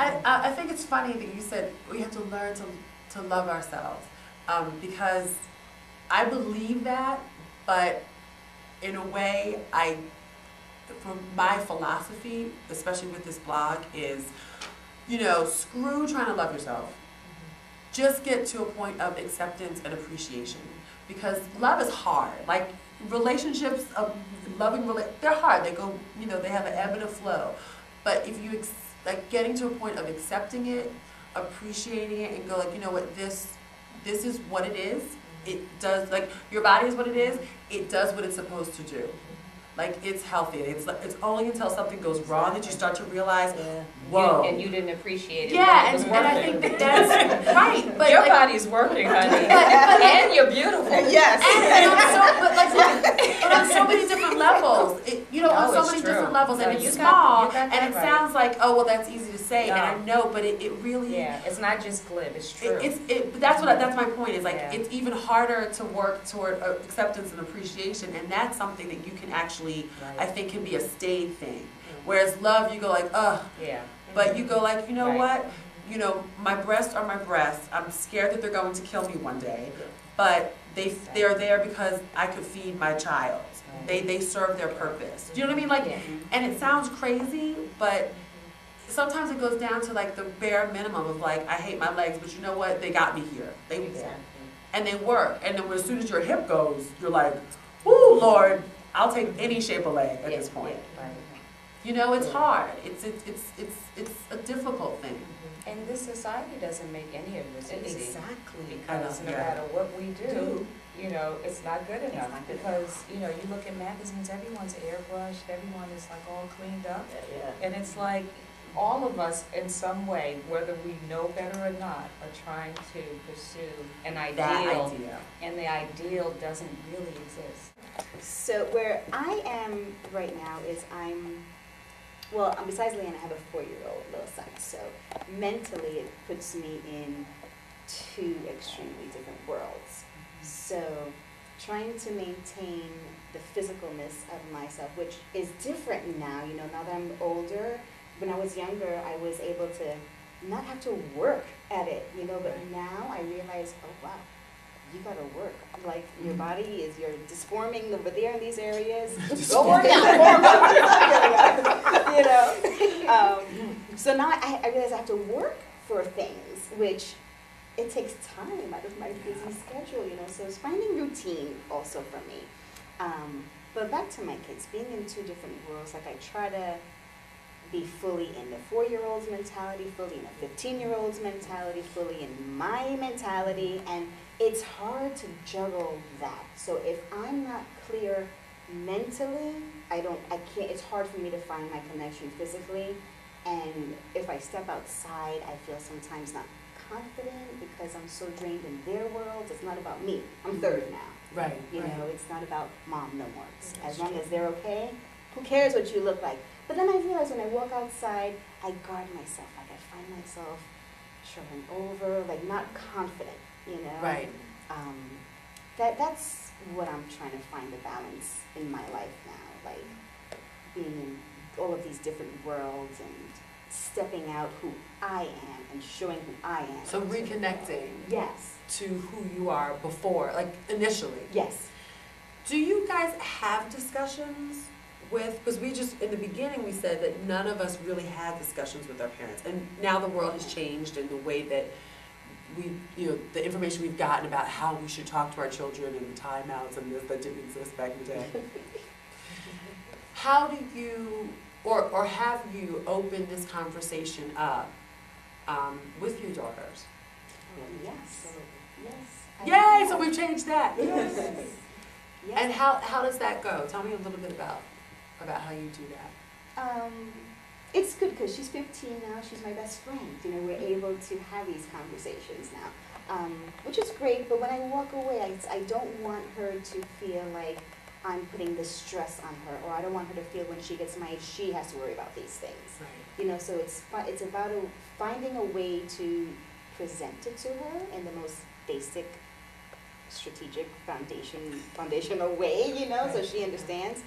I think it's funny that you said we have to learn to love ourselves, because I believe that, but in a way, from my philosophy, especially with this blog, is, screw trying to love yourself. Just get to a point of acceptance and appreciation, because love is hard. Like relationships, they're hard. They go, they have an ebb and a flow. But if you like getting to a point of accepting it, appreciating it, and go like, you know what, this is what it is. It does, like, your body is what it is. It does what it's supposed to do. Like, it's healthy. It's only until something goes wrong that you start to realize, whoa. And you didn't appreciate it. Yeah, and I think that's right. But your body's working, honey. And you're beautiful. Yes. And on so many different levels. On so many different levels. And it's small. And it sounds like, oh, well, that's easy to say. And I know, but it really... Yeah, it's not just glib. It's true. But that's my point. Is like, it's even harder to work toward acceptance and appreciation. And that's something that you can actually, I think, can be a stayed thing. Whereas love, you go like, ugh. Yeah. But you go like, you know what? My breasts are my breasts. I'm scared that they're going to kill me one day. But they're there because I could feed my child. They serve their purpose. Do you know what I mean? Like, and it sounds crazy, but sometimes it goes down to like the bare minimum of like, I hate my legs, but you know what? They got me here. And they work. And then as soon as your hip goes, you're like, whoo, Lord, I'll take any shape of leg at this point. It's hard. It's a difficult thing. And this society doesn't make any of this easy. Exactly. Because no matter what we do, it's not good enough. Because, you look at magazines, everyone's airbrushed, everyone is like all cleaned up. And it's like all of us in some way, whether we know better or not, are trying to pursue an ideal. And the ideal doesn't really exist. So where I am right now is besides Leanne, I have a 4-year-old little son. So mentally, it puts me in two extremely different worlds. So trying to maintain the physicalness of myself, which is different now, now that I'm older. When I was younger, I was able to not have to work at it, but now I realize, oh wow, you gotta work. Like, your body you're disforming over there in these areas. Go work out. So now I realize I have to work for things, which it takes time out of my busy schedule, so it's finding routine also for me. But back to my kids, being in two different worlds, like I try to be fully in the 4-year-old's mentality, fully in a 15-year-old's mentality, fully in my mentality, and it's hard to juggle that. So if I'm not clear mentally, I can't, it's hard for me to find my connection physically, and if I step outside, I feel sometimes not confident because I'm so drained in their world. It's not about me. I'm third now. Right. It's not about mom no more. As long as they're okay, who cares what you look like? But then I realize when I walk outside, I guard myself. Like, I find myself showing over, like not confident, Right. That's what I'm trying to find the balance in my life now. Like, being in all of these different worlds and stepping out who I am and showing who I am. So reconnecting. Yes. To who you are before, like initially. Yes. Do you guys have discussions because we just, in the beginning, we said that none of us really had discussions with our parents. And now the world has changed in the way that the information we've gotten about how we should talk to our children and the timeouts and this that didn't exist back in the day. How do you, or have you opened this conversation up with your daughters? Yes. Yes. Yay! So we've changed that. Yes. Yes. And how does that go? Tell me a little bit about how you do that. It's good because she's 15 now. She's my best friend. We're able to have these conversations now, which is great. But when I walk away, I don't want her to feel like I'm putting the stress on her, or I don't want her to feel when she gets my age she has to worry about these things. Right. So it's about finding a way to present it to her in the most basic, strategic, foundational way. Right. So she understands.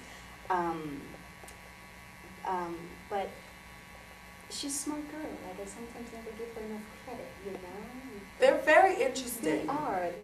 But she's a smart girl. Like I sometimes never give her enough credit, you know? They're very interesting. They are.